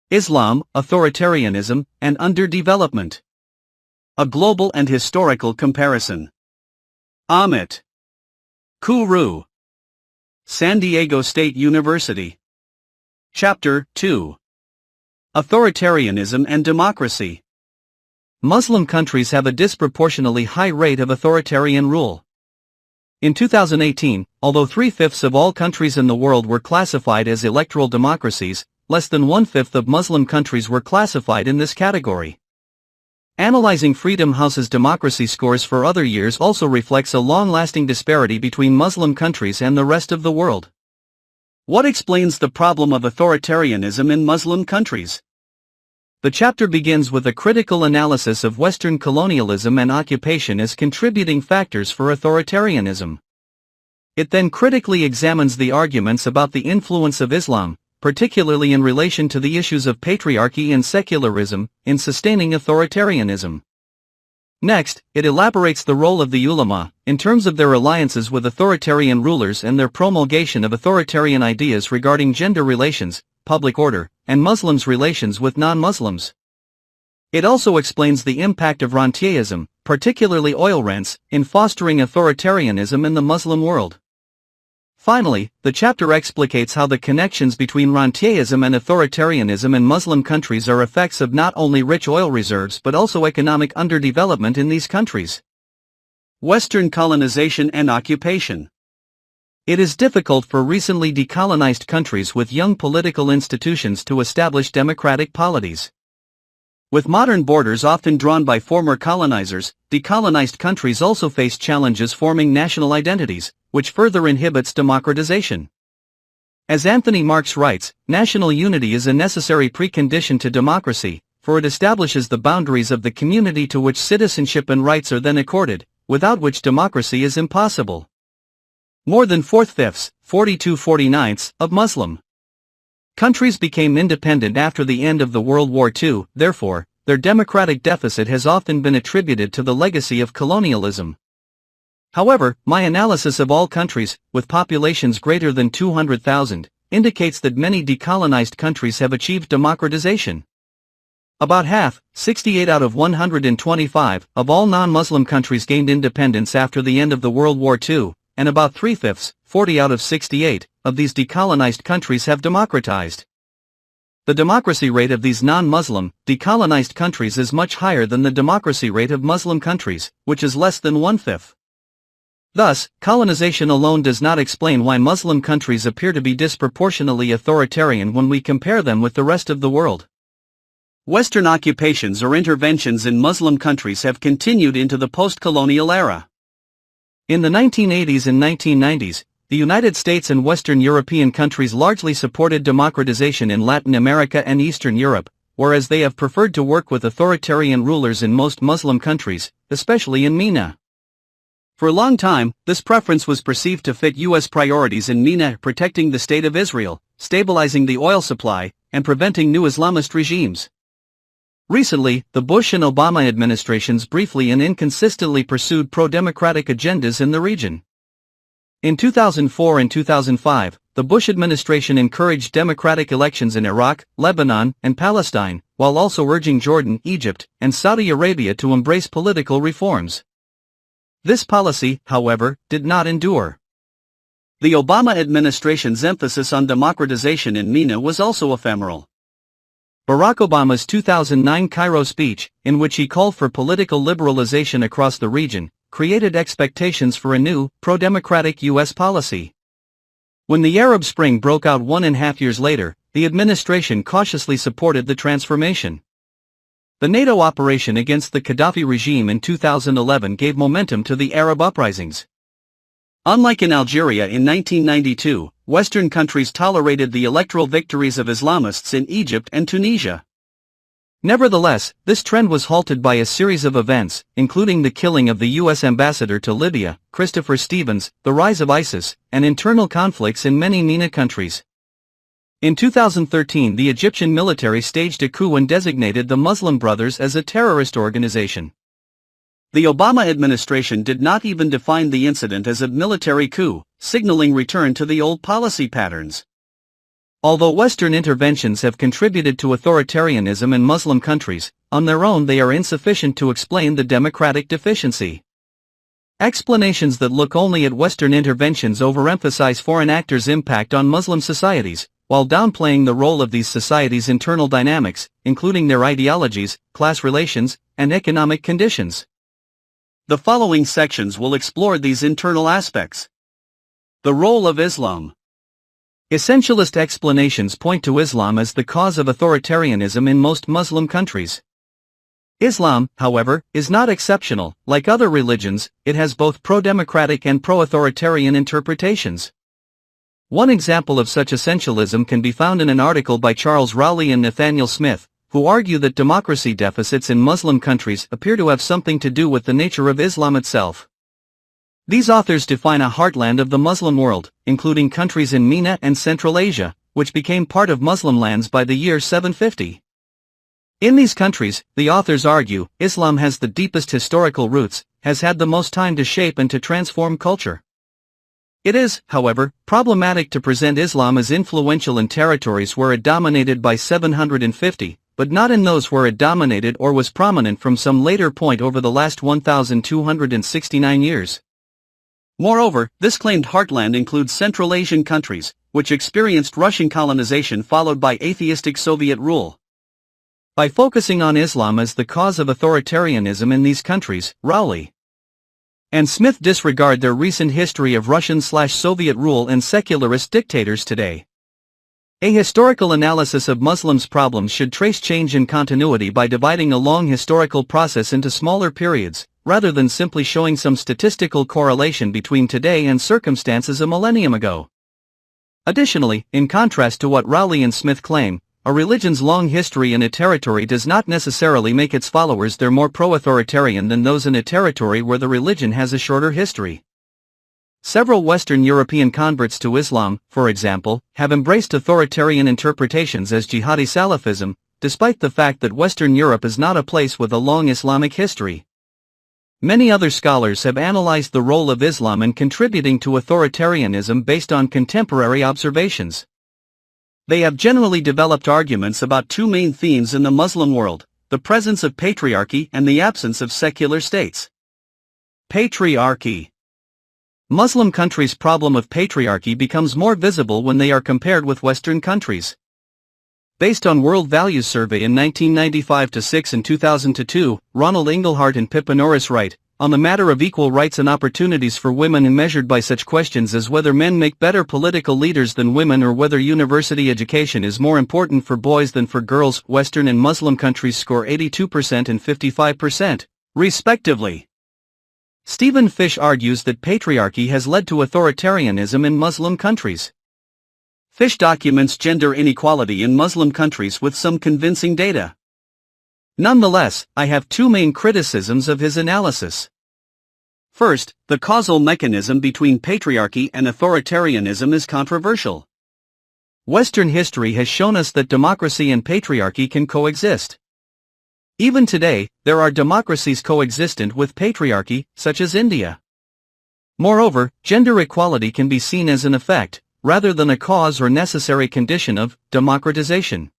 Islam, Authoritarianism, and Underdevelopment. A Global and Historical Comparison. AHMETT. KURU. San Diego State University. Chapter 2. Authoritarianism and Democracy. Muslim countries have a disproportionately high rate of authoritarian rule. In 2018, although 3/5 of all countries in the world were classified as electoral democracies, less than 1/5 of Muslim countries were classified in this category. Analyzing Freedom House's democracy scores for other years also reflects a long-lasting disparity between Muslim countries and the rest of the world. What explains the problem of authoritarianism in Muslim countries? The chapter begins with a critical analysis of Western colonialism and occupation as contributing factors for authoritarianism. It then critically examines the arguments about the influence of Islam, particularly in relation to the issues of patriarchy and secularism, in sustaining authoritarianism. Next, it elaborates the role of the ulama, in terms of their alliances with authoritarian rulers and their promulgation of authoritarian ideas regarding gender relations, public order, and Muslims' relations with non-Muslims. It also explains the impact of rentierism, particularly oil rents, in fostering authoritarianism in the Muslim world. Finally, the chapter explicates how the connections between rentierism and authoritarianism in Muslim countries are effects of not only rich oil reserves but also economic underdevelopment in these countries. Western colonization and occupation. It is difficult for recently decolonized countries with young political institutions to establish democratic polities. With modern borders often drawn by former colonizers, decolonized countries also face challenges forming national identities, which further inhibits democratization. As Anthony Marx writes, national unity is a necessary precondition to democracy, for it establishes the boundaries of the community to which citizenship and rights are then accorded, without which democracy is impossible. More than 4/5, 42/49, of Muslim countries became independent after the end of the World War II, therefore, their democratic deficit has often been attributed to the legacy of colonialism. However, my analysis of all countries, with populations greater than 200,000, indicates that many decolonized countries have achieved democratization. About half, 68 out of 125, of all non-Muslim countries gained independence after the end of the World War II, and about 3/5, 40 out of 68, of these decolonized countries have democratized. The democracy rate of these non-Muslim, decolonized countries is much higher than the democracy rate of Muslim countries, which is less than 1/5. Thus, colonization alone does not explain why Muslim countries appear to be disproportionately authoritarian when we compare them with the rest of the world. Western occupations or interventions in Muslim countries have continued into the post-colonial era. In the 1980s and 1990s, the United States and Western European countries largely supported democratization in Latin America and Eastern Europe, whereas they have preferred to work with authoritarian rulers in most Muslim countries, especially in MENA. For a long time, this preference was perceived to fit U.S. priorities in MENA, protecting the State of Israel, stabilizing the oil supply, and preventing new Islamist regimes. Recently, the Bush and Obama administrations briefly and inconsistently pursued pro-democratic agendas in the region. In 2004 and 2005, the Bush administration encouraged democratic elections in Iraq, Lebanon, and Palestine, while also urging Jordan, Egypt, and Saudi Arabia to embrace political reforms. This policy, however, did not endure. The Obama administration's emphasis on democratization in MENA was also ephemeral. Barack Obama's 2009 Cairo speech, in which he called for political liberalization across the region, created expectations for a new, pro-democratic U.S. policy. When the Arab Spring broke out 1.5 years later, the administration cautiously supported the transformation. The NATO operation against the Gaddafi regime in 2011 gave momentum to the Arab uprisings. Unlike in Algeria in 1992, Western countries tolerated the electoral victories of Islamists in Egypt and Tunisia. Nevertheless, this trend was halted by a series of events, including the killing of the U.S. ambassador to Libya, Christopher Stevens, the rise of ISIS, and internal conflicts in many MENA countries. In 2013, the Egyptian military staged a coup and designated the Muslim Brothers as a terrorist organization. The Obama administration did not even define the incident as a military coup, signaling return to the old policy patterns. Although Western interventions have contributed to authoritarianism in Muslim countries, on their own they are insufficient to explain the democratic deficiency. Explanations that look only at Western interventions overemphasize foreign actors' impact on Muslim societies, while downplaying the role of these societies' internal dynamics, including their ideologies, class relations, and economic conditions. The following sections will explore these internal aspects. The role of Islam. Essentialist explanations point to Islam as the cause of authoritarianism in most Muslim countries. Islam, however, is not exceptional. Like other religions, it has both pro-democratic and pro-authoritarian interpretations. One example of such essentialism can be found in an article by Charles Rowley and Nathaniel Smith, who argue that democracy deficits in Muslim countries appear to have something to do with the nature of Islam itself. These authors define a heartland of the Muslim world, including countries in MENA and Central Asia, which became part of Muslim lands by the year 750. In these countries, the authors argue, Islam has the deepest historical roots, has had the most time to shape and to transform culture. It is, however, problematic to present Islam as influential in territories where it dominated by 750, but not in those where it dominated or was prominent from some later point over the last 1,269 years. Moreover, this claimed heartland includes Central Asian countries, which experienced Russian colonization followed by atheistic Soviet rule. By focusing on Islam as the cause of authoritarianism in these countries, Rowley and Smith disregard their recent history of Russian/Soviet rule and secularist dictators today. A historical analysis of Muslims' problems should trace change in continuity by dividing a long historical process into smaller periods, rather than simply showing some statistical correlation between today and circumstances a millennium ago. Additionally, in contrast to what Rowley and Smith claim, a religion's long history in a territory does not necessarily make its followers there more pro-authoritarian than those in a territory where the religion has a shorter history. Several Western European converts to Islam, for example, have embraced authoritarian interpretations as jihadi Salafism, despite the fact that Western Europe is not a place with a long Islamic history. Many other scholars have analyzed the role of Islam in contributing to authoritarianism based on contemporary observations. They have generally developed arguments about two main themes in the Muslim world: the presence of patriarchy and the absence of secular states. Patriarchy. Muslim countries' problem of patriarchy becomes more visible when they are compared with Western countries. Based on World Values Survey in 1995-6 and 2002, Ronald Inglehart and Pippa Norris write, on the matter of equal rights and opportunities for women and measured by such questions as whether men make better political leaders than women or whether university education is more important for boys than for girls, Western and Muslim countries score 82% and 55%, respectively. Stephen Fish argues that patriarchy has led to authoritarianism in Muslim countries. Fish documents gender inequality in Muslim countries with some convincing data. Nonetheless, I have two main criticisms of his analysis. First, the causal mechanism between patriarchy and authoritarianism is controversial. Western history has shown us that democracy and patriarchy can coexist. Even today, there are democracies coexistent with patriarchy, such as India. Moreover, gender equality can be seen as an effect, rather than a cause or necessary condition of democratization.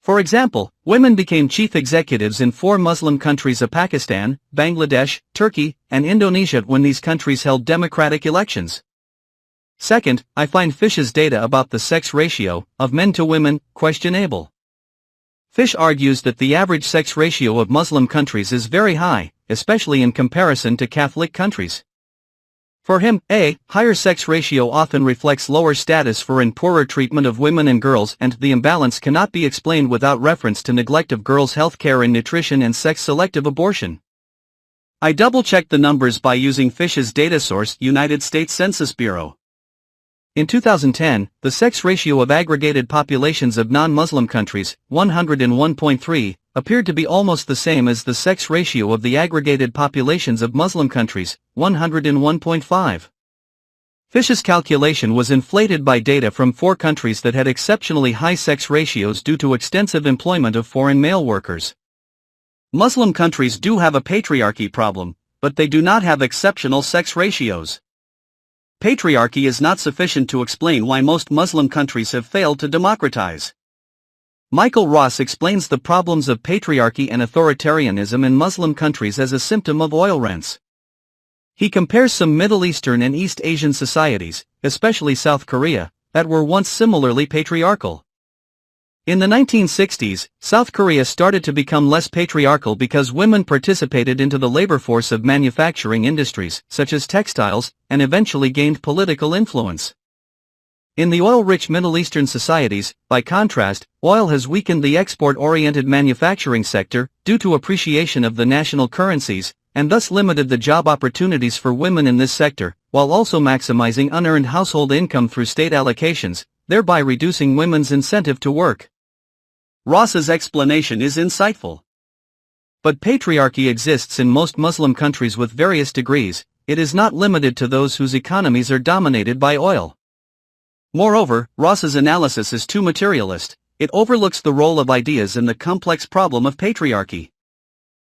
For example, women became chief executives in 4 Muslim countries of Pakistan, Bangladesh, Turkey, and Indonesia when these countries held democratic elections. Second, I find Fish's data about the sex ratio of men to women questionable. Fish argues that the average sex ratio of Muslim countries is very high, especially in comparison to Catholic countries. For him, a higher sex ratio often reflects lower status for and poorer treatment of women and girls, and the imbalance cannot be explained without reference to neglect of girls' health care and nutrition and sex-selective abortion. I double-checked the numbers by using Fish's data source, United States Census Bureau. In 2010, the sex ratio of aggregated populations of non-Muslim countries, 101.3, appeared to be almost the same as the sex ratio of the aggregated populations of Muslim countries, 101.5. Fish's calculation was inflated by data from 4 countries that had exceptionally high sex ratios due to extensive employment of foreign male workers. Muslim countries do have a patriarchy problem, but they do not have exceptional sex ratios. Patriarchy is not sufficient to explain why most Muslim countries have failed to democratize. Michael Ross explains the problems of patriarchy and authoritarianism in Muslim countries as a symptom of oil rents. He compares some Middle Eastern and East Asian societies, especially South Korea, that were once similarly patriarchal. In the 1960s, South Korea started to become less patriarchal because women participated into the labor force of manufacturing industries, such as textiles, and eventually gained political influence. In the oil-rich Middle Eastern societies, by contrast, oil has weakened the export-oriented manufacturing sector, due to appreciation of the national currencies, and thus limited the job opportunities for women in this sector, while also maximizing unearned household income through state allocations, thereby reducing women's incentive to work. Ross's explanation is insightful. But patriarchy exists in most Muslim countries with various degrees. It is not limited to those whose economies are dominated by oil. Moreover, Ross's analysis is too materialist. It overlooks the role of ideas in the complex problem of patriarchy.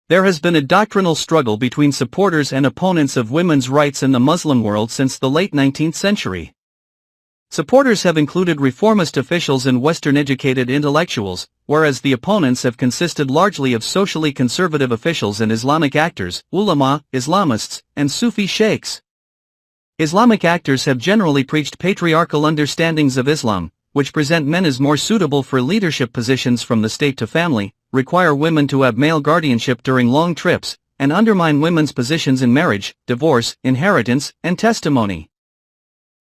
There has been a doctrinal struggle between supporters and opponents of women's rights in the Muslim world since the late 19th century. Supporters have included reformist officials and Western-educated intellectuals, whereas the opponents have consisted largely of socially conservative officials and Islamic actors, ulama, Islamists, and Sufi sheikhs. Islamic actors have generally preached patriarchal understandings of Islam, which present men as more suitable for leadership positions from the state to family, require women to have male guardianship during long trips, and undermine women's positions in marriage, divorce, inheritance, and testimony.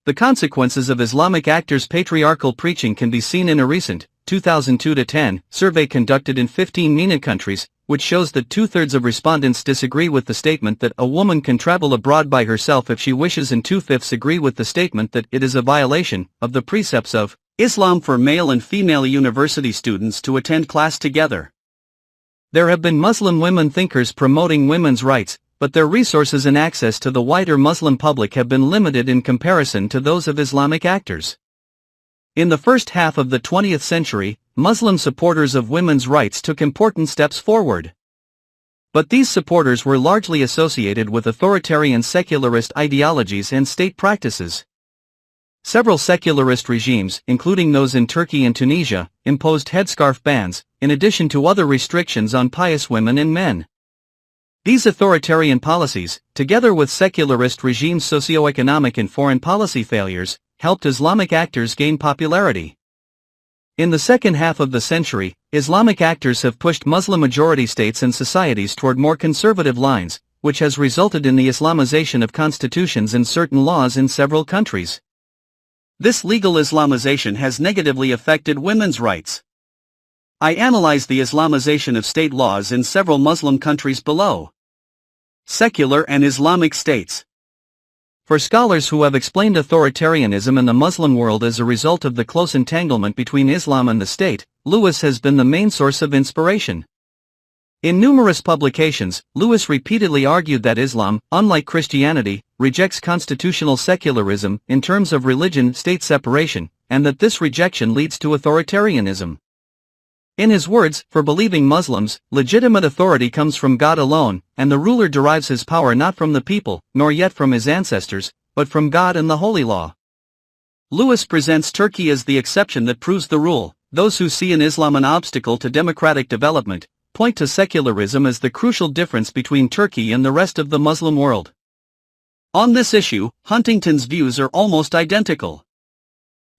The consequences of Islamic actors' patriarchal preaching can be seen in a recent 2002-10 survey conducted in 15 MENA countries, which shows that 2/3 of respondents disagree with the statement that a woman can travel abroad by herself if she wishes, and 2/5 agree with the statement that it is a violation of the precepts of Islam for male and female university students to attend class together. There have been Muslim women thinkers promoting women's rights, but their resources and access to the wider Muslim public have been limited in comparison to those of Islamic actors. In the first half of the 20th century, Muslim supporters of women's rights took important steps forward. But these supporters were largely associated with authoritarian secularist ideologies and state practices. Several secularist regimes, including those in Turkey and Tunisia, imposed headscarf bans, in addition to other restrictions on pious women and men. These authoritarian policies, together with secularist regimes' socio-economic and foreign policy failures, helped Islamic actors gain popularity. In the second half of the century, Islamic actors have pushed Muslim-majority states and societies toward more conservative lines, which has resulted in the Islamization of constitutions and certain laws in several countries. This legal Islamization has negatively affected women's rights. I analyze the Islamization of state laws in several Muslim countries below. Secular and Islamic states. For scholars who have explained authoritarianism in the Muslim world as a result of the close entanglement between Islam and the state, Lewis has been the main source of inspiration. In numerous publications, Lewis repeatedly argued that Islam, unlike Christianity, rejects constitutional secularism in terms of religion-state separation, and that this rejection leads to authoritarianism. In his words, for believing Muslims, legitimate authority comes from God alone, and the ruler derives his power not from the people, nor yet from his ancestors, but from God and the Holy Law. Lewis presents Turkey as the exception that proves the rule. Those who see in Islam an obstacle to democratic development point to secularism as the crucial difference between Turkey and the rest of the Muslim world. On this issue, Huntington's views are almost identical.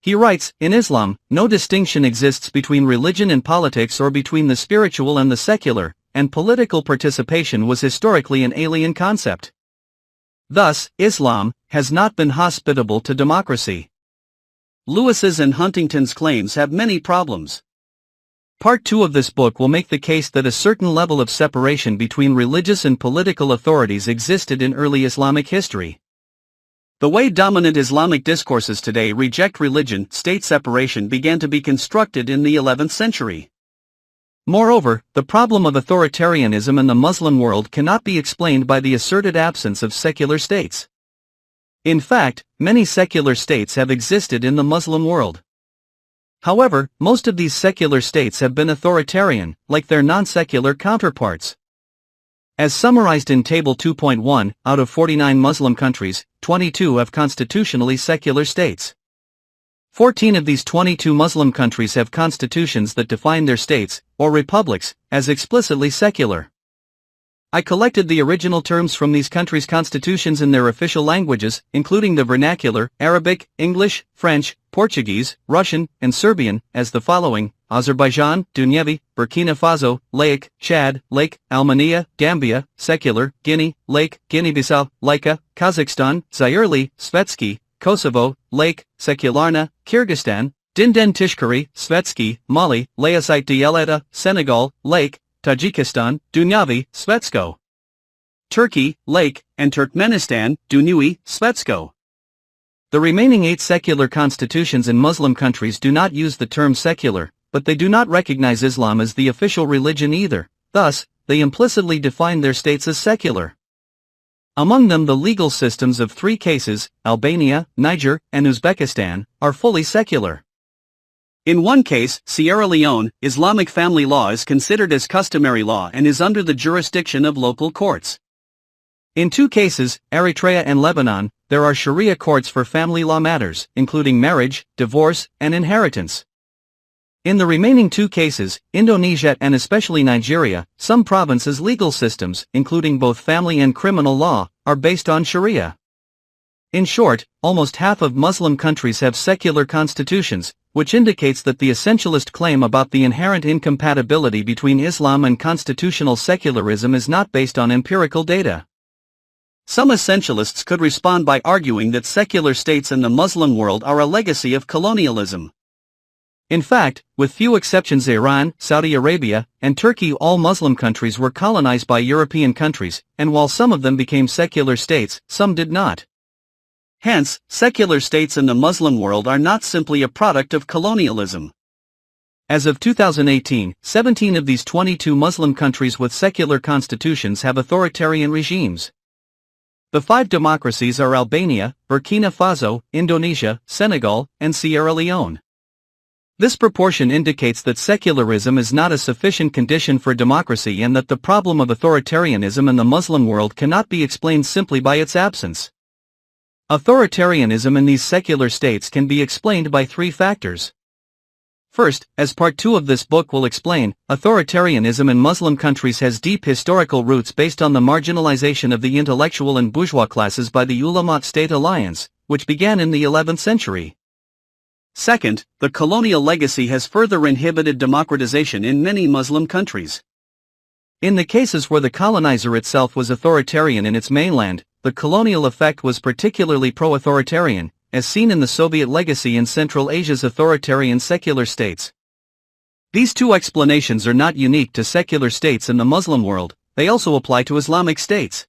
He writes, in Islam, no distinction exists between religion and politics or between the spiritual and the secular, and political participation was historically an alien concept. Thus, Islam has not been hospitable to democracy. Lewis's and Huntington's claims have many problems. Part 2 of this book will make the case that a certain level of separation between religious and political authorities existed in early Islamic history. The way dominant Islamic discourses today reject religion-state separation began to be constructed in the 11th century. Moreover, the problem of authoritarianism in the Muslim world cannot be explained by the asserted absence of secular states. In fact, many secular states have existed in the Muslim world. However, most of these secular states have been authoritarian, like their non-secular counterparts. As summarized in Table 2.1, out of 49 Muslim countries, 22 have constitutionally secular states. 14 of these 22 Muslim countries have constitutions that define their states, or republics, as explicitly secular. I collected the original terms from these countries' constitutions in their official languages, including the vernacular, Arabic, English, French, Portuguese, Russian, and Serbian, as the following: Azerbaijan, Dunyevi, Burkina Faso, laic; Chad, laic; Almania, Gambia, secular; Guinea, laic; Guinea-Bissau, laica; Kazakhstan, Zayerli, Svetsky; Kosovo, laic; Sekularna, Kyrgyzstan, Dinden Tishkari, Svetsky; Mali, Laicite Dieleta, Senegal, laic; Tajikistan, Dunyavi, Svetsko; Turkey, laic; and Turkmenistan, Dunyui, Svetsko. The remaining 8 secular constitutions in Muslim countries do not use the term secular, but they do not recognize Islam as the official religion either, thus, they implicitly define their states as secular. Among them, the legal systems of 3 cases, Albania, Niger, and Uzbekistan, are fully secular. In one case, Sierra Leone, Islamic family law is considered as customary law and is under the jurisdiction of local courts. In 2 cases, Eritrea and Lebanon, there are Sharia courts for family law matters, including marriage, divorce, and inheritance. In the remaining 2 cases, Indonesia and especially Nigeria, some provinces' legal systems, including both family and criminal law, are based on Sharia. In short, almost half of Muslim countries have secular constitutions, which indicates that the essentialist claim about the inherent incompatibility between Islam and constitutional secularism is not based on empirical data. Some essentialists could respond by arguing that secular states in the Muslim world are a legacy of colonialism. In fact, with few exceptions, Iran, Saudi Arabia, and Turkey, all Muslim countries were colonized by European countries, and while some of them became secular states, some did not. Hence, secular states in the Muslim world are not simply a product of colonialism. As of 2018, 17 of these 22 Muslim countries with secular constitutions have authoritarian regimes. The 5 democracies are Albania, Burkina Faso, Indonesia, Senegal, and Sierra Leone. This proportion indicates that secularism is not a sufficient condition for democracy and that the problem of authoritarianism in the Muslim world cannot be explained simply by its absence. Authoritarianism in these secular states can be explained by 3 factors. First, as Part 2 of this book will explain, authoritarianism in Muslim countries has deep historical roots based on the marginalization of the intellectual and bourgeois classes by the Ulamat state alliance, which began in the 11th century. Second, the colonial legacy has further inhibited democratization in many Muslim countries. In the cases where the colonizer itself was authoritarian in its mainland, the colonial effect was particularly pro-authoritarian, as seen in the Soviet legacy in Central Asia's authoritarian secular states. These 2 explanations are not unique to secular states in the Muslim world, they also apply to Islamic states.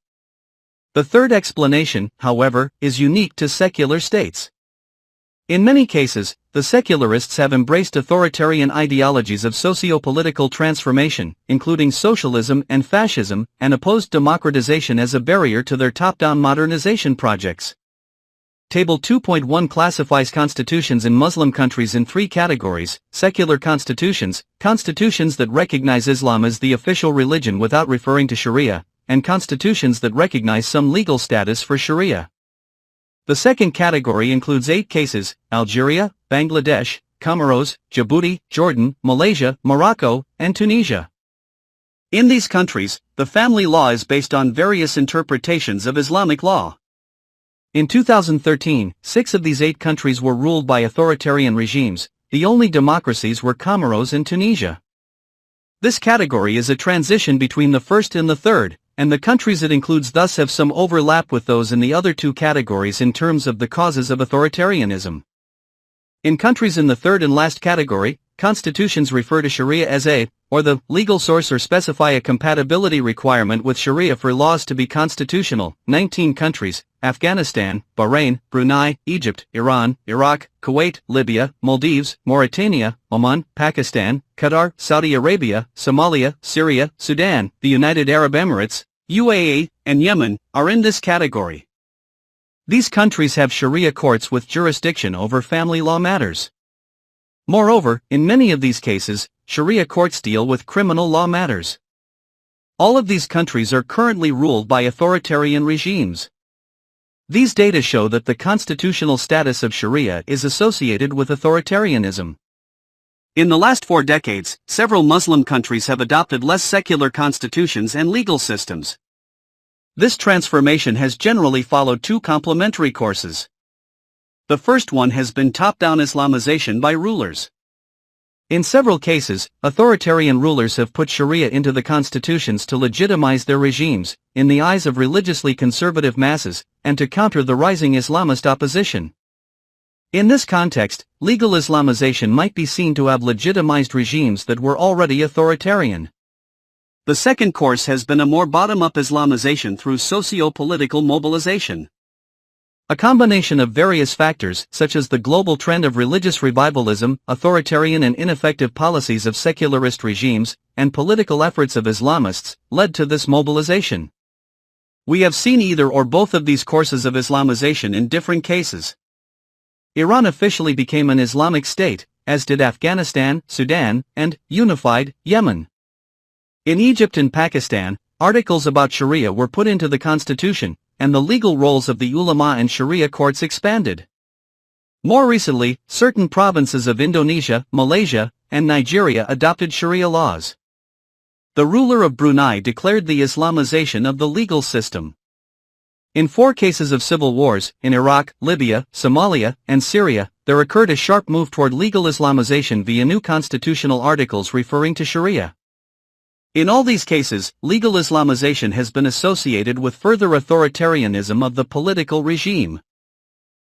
The third explanation, however, is unique to secular states. In many cases, the secularists have embraced authoritarian ideologies of socio-political transformation, including socialism and fascism, and opposed democratization as a barrier to their top-down modernization projects. Table 2.1 classifies constitutions in Muslim countries in 3 categories: secular constitutions, constitutions that recognize Islam as the official religion without referring to Sharia, and constitutions that recognize some legal status for Sharia. The second category includes 8 cases: Algeria, Bangladesh, Comoros, Djibouti, Jordan, Malaysia, Morocco, and Tunisia. In these countries, the family law is based on various interpretations of Islamic law. In 2013, 6 of these 8 countries were ruled by authoritarian regimes. The only democracies were Comoros and Tunisia. This category is a transition between the first and the third, and the countries it includes thus have some overlap with those in the other 2 categories in terms of the causes of authoritarianism. In countries in the third and last category, constitutions refer to Sharia as or the legal source or specify a compatibility requirement with Sharia for laws to be constitutional. 19 countries: Afghanistan, Bahrain, Brunei, Egypt, Iran, Iraq, Kuwait, Libya, Maldives, Mauritania, Oman, Pakistan, Qatar, Saudi Arabia, Somalia, Syria, Sudan, the United Arab Emirates, UAE, and Yemen, are in this category. These countries have Sharia courts with jurisdiction over family law matters. Moreover, in many of these cases, Sharia courts deal with criminal law matters. All of these countries are currently ruled by authoritarian regimes. These data show that the constitutional status of Sharia is associated with authoritarianism. In the last 4 decades, several Muslim countries have adopted less secular constitutions and legal systems. This transformation has generally followed 2 complementary courses. The first one has been top-down Islamization by rulers. In several cases, authoritarian rulers have put Sharia into the constitutions to legitimize their regimes, in the eyes of religiously conservative masses, and to counter the rising Islamist opposition. In this context, legal Islamization might be seen to have legitimized regimes that were already authoritarian. The second course has been a more bottom-up Islamization through socio-political mobilization. A combination of various factors, such as the global trend of religious revivalism, authoritarian and ineffective policies of secularist regimes, and political efforts of Islamists, led to this mobilization. We have seen either or both of these courses of Islamization in different cases. Iran officially became an Islamic state, as did Afghanistan, Sudan, and, unified, Yemen. In Egypt and Pakistan, articles about Sharia were put into the constitution, and the legal roles of the ulama and Sharia courts expanded. More recently, certain provinces of Indonesia, Malaysia, and Nigeria adopted Sharia laws. The ruler of Brunei declared the Islamization of the legal system. In 4 cases of civil wars, in Iraq, Libya, Somalia, and Syria, there occurred a sharp move toward legal Islamization via new constitutional articles referring to Sharia. In all these cases, legal Islamization has been associated with further authoritarianism of the political regime.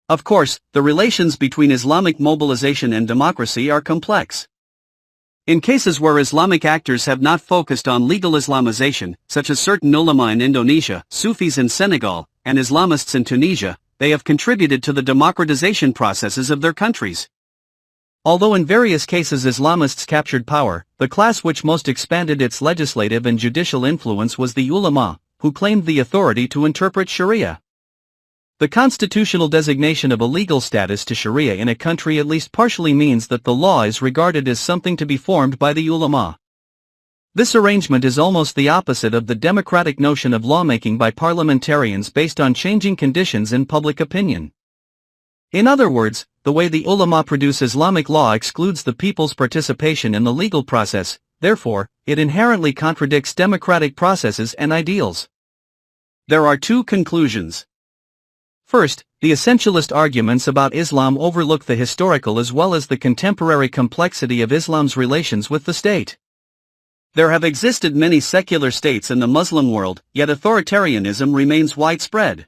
Of course, the relations between Islamic mobilization and democracy are complex. In cases where Islamic actors have not focused on legal Islamization, such as certain ulama in Indonesia, Sufis in Senegal, and Islamists in Tunisia, they have contributed to the democratization processes of their countries. Although in various cases Islamists captured power, the class which most expanded its legislative and judicial influence was the ulama, who claimed the authority to interpret Sharia. The constitutional designation of a legal status to Sharia in a country at least partially means that the law is regarded as something to be formed by the ulama. This arrangement is almost the opposite of the democratic notion of lawmaking by parliamentarians based on changing conditions in public opinion. In other words, the way the ulama produce Islamic law excludes the people's participation in the legal process, therefore, it inherently contradicts democratic processes and ideals. There are 2 conclusions. First, the essentialist arguments about Islam overlook the historical as well as the contemporary complexity of Islam's relations with the state. There have existed many secular states in the Muslim world, yet authoritarianism remains widespread.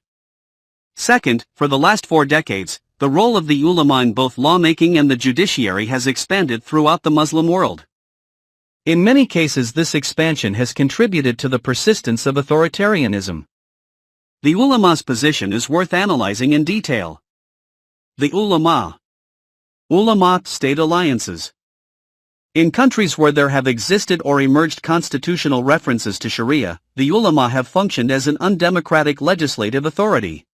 Second, for the last 4 decades, the role of the ulama in both lawmaking and the judiciary has expanded throughout the Muslim world. In many cases this expansion has contributed to the persistence of authoritarianism. The ulama's position is worth analyzing in detail. The ulama. Ulama-state alliances. In countries where there have existed or emerged constitutional references to Sharia, the ulama have functioned as an undemocratic legislative authority.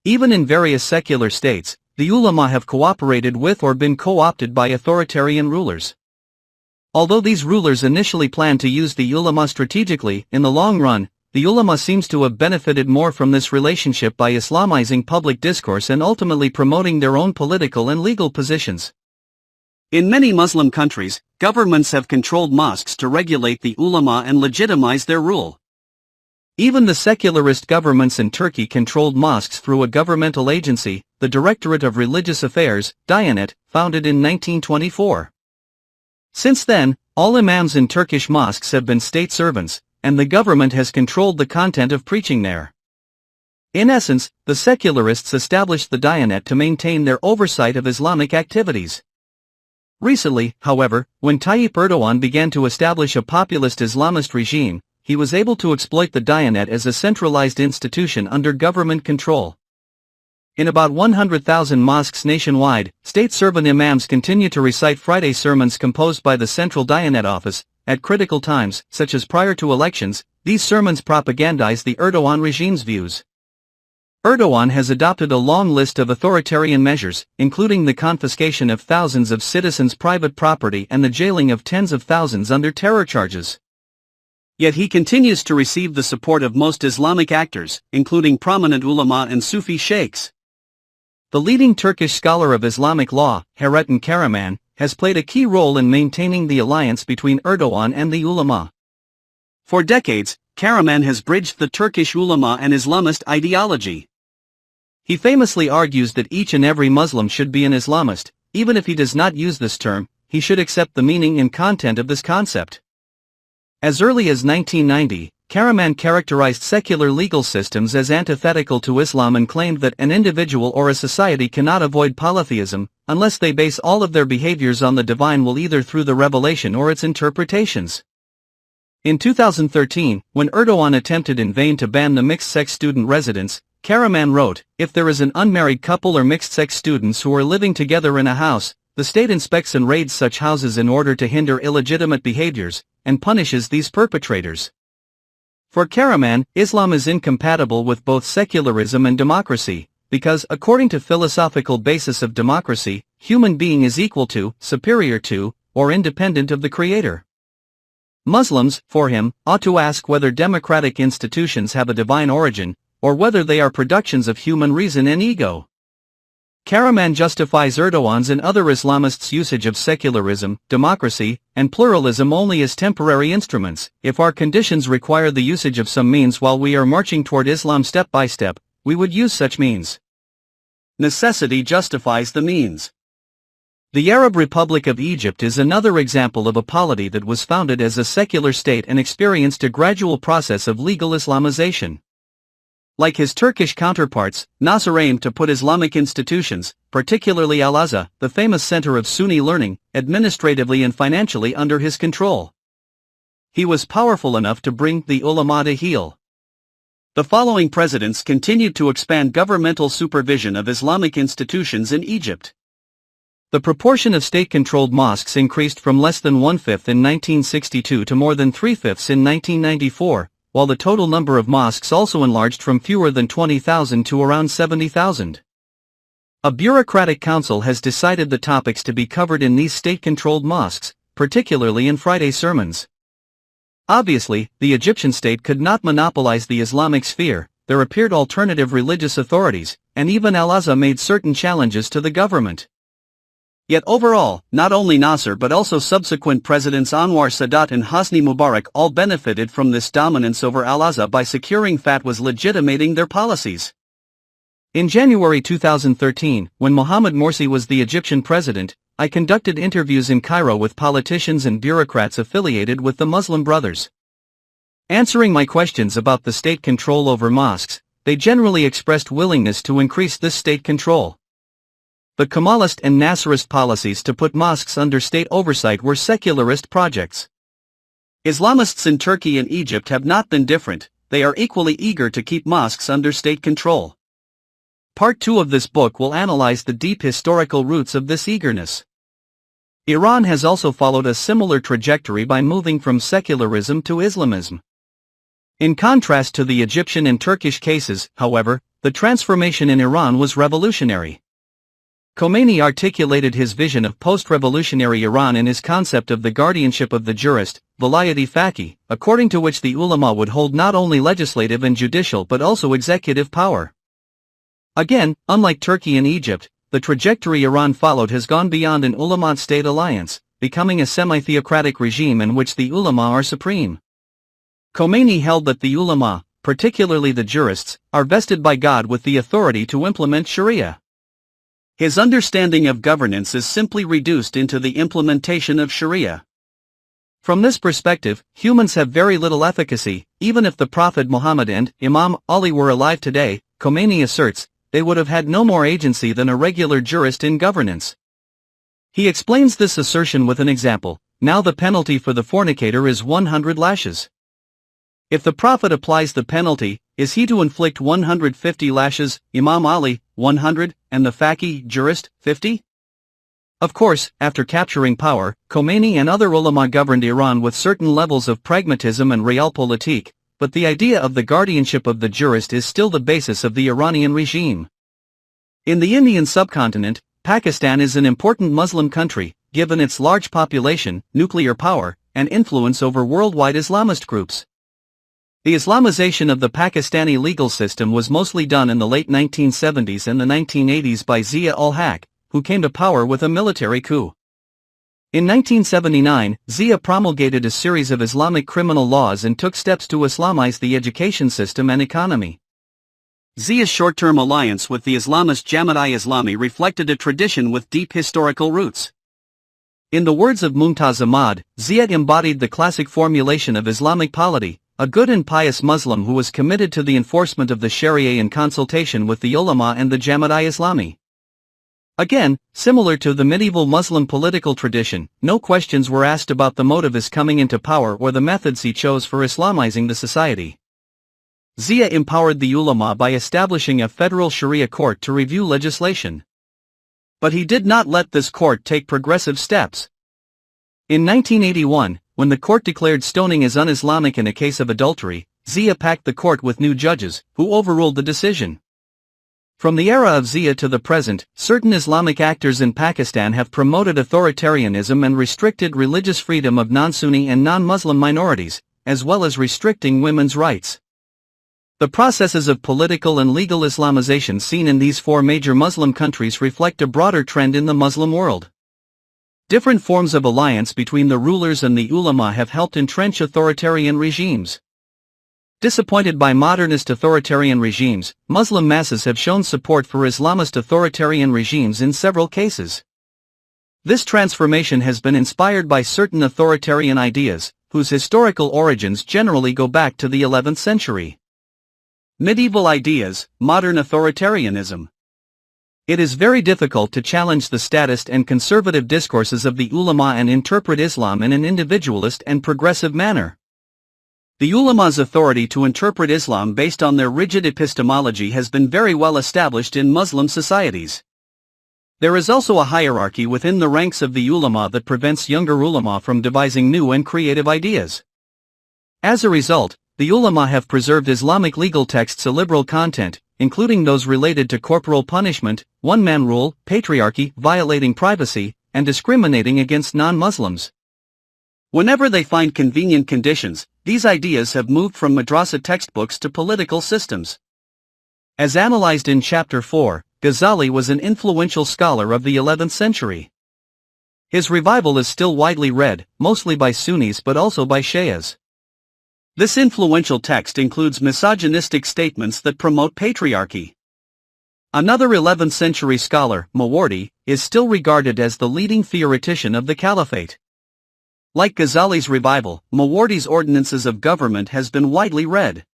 Even in various secular states, the ulama have cooperated with or been co-opted by authoritarian rulers. Although these rulers initially planned to use the ulama strategically, in the long run, the ulama seems to have benefited more from this relationship by Islamizing public discourse and ultimately promoting their own political and legal positions. In many Muslim countries, governments have controlled mosques to regulate the ulama and legitimize their rule. Even the secularist governments in Turkey controlled mosques through a governmental agency, the Directorate of Religious Affairs, Diyanet, founded in 1924. Since then, all imams in Turkish mosques have been state servants, and the government has controlled the content of preaching there. In essence, the secularists established the Diyanet to maintain their oversight of Islamic activities. Recently, however, when Tayyip Erdogan began to establish a populist Islamist regime, he was able to exploit the Diyanet as a centralized institution under government control. In about 100,000 mosques nationwide, state-servant imams continue to recite Friday sermons composed by the Central Diyanet Office. At critical times, such as prior to elections, these sermons propagandize the Erdogan regime's views. Erdogan has adopted a long list of authoritarian measures, including the confiscation of thousands of citizens' private property and the jailing of tens of thousands under terror charges. Yet he continues to receive the support of most Islamic actors, including prominent ulama and Sufi sheikhs. The leading Turkish scholar of Islamic law, Hayrettin Karaman, has played a key role in maintaining the alliance between Erdogan and the ulama. For decades, Karaman has bridged the Turkish ulama and Islamist ideology. He famously argues that each and every Muslim should be an Islamist. Even if he does not use this term, he should accept the meaning and content of this concept. As early as 1990, Karaman characterized secular legal systems as antithetical to Islam and claimed that an individual or a society cannot avoid polytheism, unless they base all of their behaviors on the divine will either through the revelation or its interpretations. In 2013, when Erdogan attempted in vain to ban the mixed-sex student residence, Karaman wrote, "If there is an unmarried couple or mixed-sex students who are living together in a house, the state inspects and raids such houses in order to hinder illegitimate behaviors, and punishes these perpetrators." For Karaman, Islam is incompatible with both secularism and democracy, because, according to philosophical basis of democracy, human being is equal to, superior to, or independent of the Creator. Muslims, for him, ought to ask whether democratic institutions have a divine origin, or whether they are productions of human reason and ego. Karaman justifies Erdogan's and other Islamists' usage of secularism, democracy, and pluralism only as temporary instruments. If our conditions require the usage of some means while we are marching toward Islam step by step, we would use such means. Necessity justifies the means. The Arab Republic of Egypt is another example of a polity that was founded as a secular state and experienced a gradual process of legal Islamization. Like his Turkish counterparts, Nasser aimed to put Islamic institutions, particularly Al-Azhar, the famous center of Sunni learning, administratively and financially under his control. He was powerful enough to bring the ulama to heel. The following presidents continued to expand governmental supervision of Islamic institutions in Egypt. The proportion of state-controlled mosques increased from less than 1/5 in 1962 to more than 3/5 in 1994, while the total number of mosques also enlarged from fewer than 20,000 to around 70,000. A bureaucratic council has decided the topics to be covered in these state-controlled mosques, particularly in Friday sermons. Obviously, the Egyptian state could not monopolize the Islamic sphere. There appeared alternative religious authorities, and even Al-Azhar made certain challenges to the government. Yet overall, not only Nasser but also subsequent presidents Anwar Sadat and Hosni Mubarak all benefited from this dominance over Al-Azhar by securing fatwas legitimating their policies. In January 2013, when Mohamed Morsi was the Egyptian president, I conducted interviews in Cairo with politicians and bureaucrats affiliated with the Muslim Brothers. Answering my questions about the state control over mosques, they generally expressed willingness to increase this state control. The Kemalist and Nasserist policies to put mosques under state oversight were secularist projects. Islamists in Turkey and Egypt have not been different. They are equally eager to keep mosques under state control. Part 2 of this book will analyze the deep historical roots of this eagerness. Iran has also followed a similar trajectory by moving from secularism to Islamism. In contrast to the Egyptian and Turkish cases, however, the transformation in Iran was revolutionary. Khomeini articulated his vision of post-revolutionary Iran in his concept of the guardianship of the jurist, Vilayat-e-Faqih, according to which the ulama would hold not only legislative and judicial but also executive power. Again, unlike Turkey and Egypt, the trajectory Iran followed has gone beyond an ulama-state alliance, becoming a semi-theocratic regime in which the ulama are supreme. Khomeini held that the ulama, particularly the jurists, are vested by God with the authority to implement Sharia. His understanding of governance is simply reduced into the implementation of Sharia. From this perspective, humans have very little efficacy. Even if the Prophet Muhammad and Imam Ali were alive today, Khomeini asserts, they would have had no more agency than a regular jurist in governance. He explains this assertion with an example. Now the penalty for the fornicator is 100 lashes. If the Prophet applies the penalty, is he to inflict 150 lashes, Imam Ali, 100, and the Faqih, jurist, 50? Of course, after capturing power, Khomeini and other ulama governed Iran with certain levels of pragmatism and realpolitik, but the idea of the guardianship of the jurist is still the basis of the Iranian regime. In the Indian subcontinent, Pakistan is an important Muslim country, given its large population, nuclear power, and influence over worldwide Islamist groups. The Islamization of the Pakistani legal system was mostly done in the late 1970s and the 1980s by Zia-ul-Haq, who came to power with a military coup. In 1979, Zia promulgated a series of Islamic criminal laws and took steps to Islamize the education system and economy. Zia's short-term alliance with the Islamist Jamaat-e-Islami reflected a tradition with deep historical roots. In the words of Mumtaz Ahmad, Zia embodied the classic formulation of Islamic polity, a good and pious Muslim who was committed to the enforcement of the Sharia in consultation with the ulama and the Jamaat-e-Islami. Again, similar to the medieval Muslim political tradition, no questions were asked about the motive his coming into power or the methods he chose for Islamizing the society. Zia empowered the ulama by establishing a federal Sharia court to review legislation. But he did not let this court take progressive steps. In 1981, when the court declared stoning as un-Islamic in a case of adultery, Zia packed the court with new judges, who overruled the decision. From the era of Zia to the present, certain Islamic actors in Pakistan have promoted authoritarianism and restricted religious freedom of non-Sunni and non-Muslim minorities, as well as restricting women's rights. The processes of political and legal Islamization seen in these four major Muslim countries reflect a broader trend in the Muslim world. Different forms of alliance between the rulers and the ulama have helped entrench authoritarian regimes. Disappointed by modernist authoritarian regimes, Muslim masses have shown support for Islamist authoritarian regimes in several cases. This transformation has been inspired by certain authoritarian ideas, whose historical origins generally go back to the 11th century. Medieval ideas, modern authoritarianism. It is very difficult to challenge the statist and conservative discourses of the ulama and interpret Islam in an individualist and progressive manner. The ulama's authority to interpret Islam based on their rigid epistemology has been very well established in Muslim societies. There is also a hierarchy within the ranks of the ulama that prevents younger ulama from devising new and creative ideas. As a result, the ulama have preserved Islamic legal texts' liberal content, including those related to corporal punishment, one-man rule, patriarchy, violating privacy, and discriminating against non-Muslims. Whenever they find convenient conditions, these ideas have moved from madrasa textbooks to political systems. As analyzed in Chapter 4, Ghazali was an influential scholar of the 11th century. His revival is still widely read, mostly by Sunnis but also by Shias. This influential text includes misogynistic statements that promote patriarchy. Another 11th century scholar, Mawardi, is still regarded as the leading theoretician of the Caliphate. Like Ghazali's revival, Mawardi's Ordinances of Government has been widely read.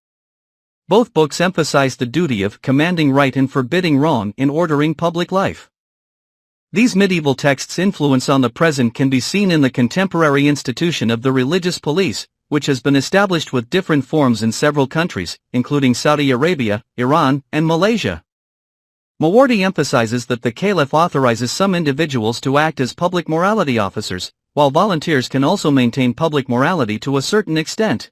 Both books emphasize the duty of commanding right and forbidding wrong in ordering public life. These medieval texts' influence on the present can be seen in the contemporary institution of the religious police, which has been established with different forms in several countries, including Saudi Arabia, Iran, and Malaysia. Mawardi emphasizes that the Caliph authorizes some individuals to act as public morality officers, while volunteers can also maintain public morality to a certain extent.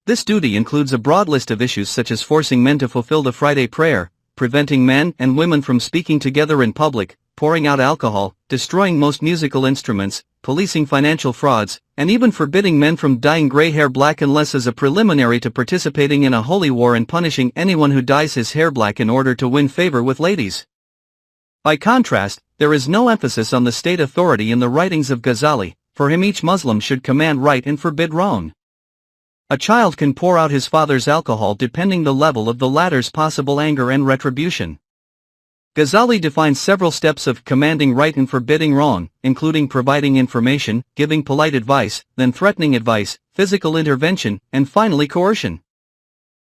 This duty includes a broad list of issues such as forcing men to fulfill the Friday prayer, preventing men and women from speaking together in public, pouring out alcohol, destroying most musical instruments, policing financial frauds, and even forbidding men from dyeing gray hair black unless as a preliminary to participating in a holy war and punishing anyone who dyes his hair black in order to win favor with ladies. By contrast, there is no emphasis on the state authority in the writings of Ghazali. For him each Muslim should command right and forbid wrong. A child can pour out his father's alcohol depending the level of the latter's possible anger and retribution. Ghazali defines several steps of commanding right and forbidding wrong, including providing information, giving polite advice, then threatening advice, physical intervention, and finally coercion.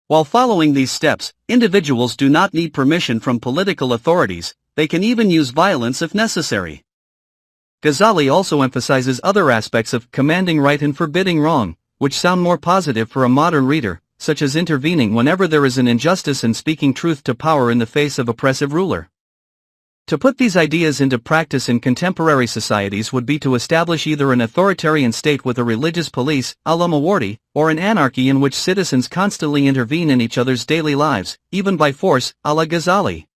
While following these steps, individuals do not need permission from political authorities. They can even use violence if necessary. Ghazali also emphasizes other aspects of commanding right and forbidding wrong, which sound more positive for a modern reader, such as intervening whenever there is an injustice and speaking truth to power in the face of oppressive ruler. To put these ideas into practice in contemporary societies would be to establish either an authoritarian state with a religious police, a la Mawardi, or an anarchy in which citizens constantly intervene in each other's daily lives, even by force, a la Ghazali.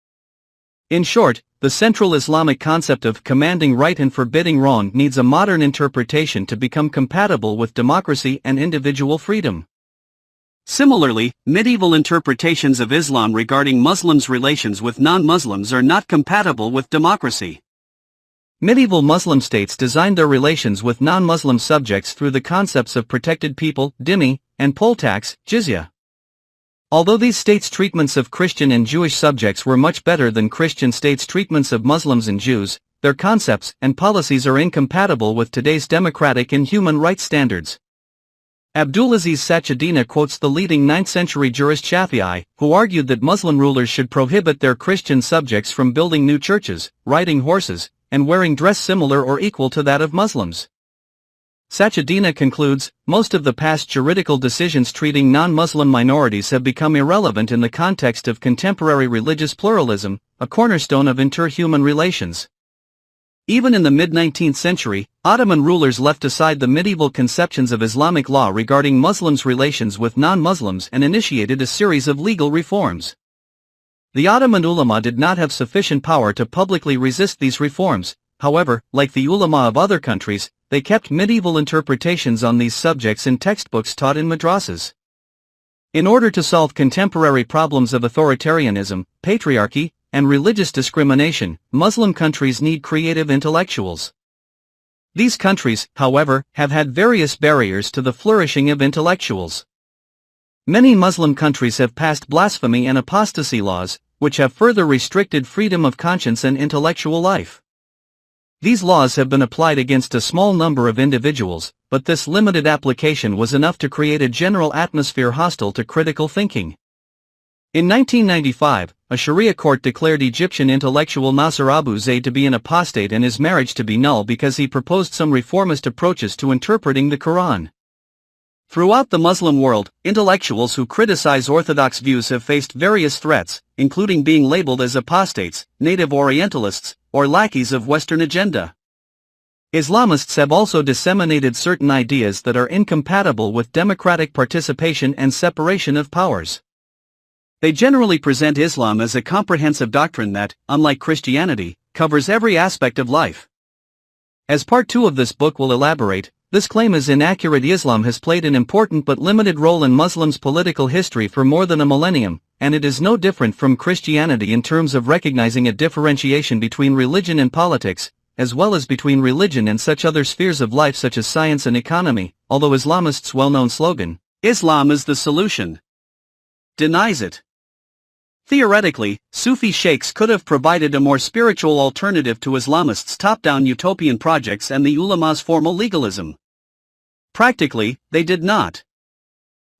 In short, the central Islamic concept of commanding right and forbidding wrong needs a modern interpretation to become compatible with democracy and individual freedom. Similarly, medieval interpretations of Islam regarding Muslims' relations with non-Muslims are not compatible with democracy. Medieval Muslim states designed their relations with non-Muslim subjects through the concepts of protected people, dhimmi, and poll tax, jizya. Although these states' treatments of Christian and Jewish subjects were much better than Christian states' treatments of Muslims and Jews, their concepts and policies are incompatible with today's democratic and human rights standards. Abdulaziz Sachedina quotes the leading 9th-century jurist Shafi'i, who argued that Muslim rulers should prohibit their Christian subjects from building new churches, riding horses, and wearing dress similar or equal to that of Muslims. Sachedina concludes, most of the past juridical decisions treating non-Muslim minorities have become irrelevant in the context of contemporary religious pluralism, a cornerstone of interhuman relations. Even in the mid-19th century, Ottoman rulers left aside the medieval conceptions of Islamic law regarding Muslims' relations with non-Muslims and initiated a series of legal reforms. The Ottoman ulama did not have sufficient power to publicly resist these reforms. However, like the ulama of other countries, they kept medieval interpretations on these subjects in textbooks taught in madrasas. In order to solve contemporary problems of authoritarianism, patriarchy, and religious discrimination, Muslim countries need creative intellectuals. These countries, however, have had various barriers to the flourishing of intellectuals. Many Muslim countries have passed blasphemy and apostasy laws, which have further restricted freedom of conscience and intellectual life. These laws have been applied against a small number of individuals, but this limited application was enough to create a general atmosphere hostile to critical thinking. In 1995, a Sharia court declared Egyptian intellectual Nasser Abu Zaid to be an apostate and his marriage to be null because he proposed some reformist approaches to interpreting the Quran. Throughout the Muslim world, intellectuals who criticize orthodox views have faced various threats, including being labeled as apostates, native Orientalists, or lackeys of Western agenda. Islamists have also disseminated certain ideas that are incompatible with democratic participation and separation of powers. They generally present Islam as a comprehensive doctrine that, unlike Christianity, covers every aspect of life. As part 2 of this book will elaborate, this claim is inaccurate. Islam has played an important but limited role in Muslims' political history for more than a millennium, and it is no different from Christianity in terms of recognizing a differentiation between religion and politics, as well as between religion and such other spheres of life such as science and economy, although Islamists' well-known slogan, "Islam is the solution," denies it. Theoretically, Sufi sheikhs could have provided a more spiritual alternative to Islamists' top-down utopian projects and the ulama's formal legalism. Practically, they did not.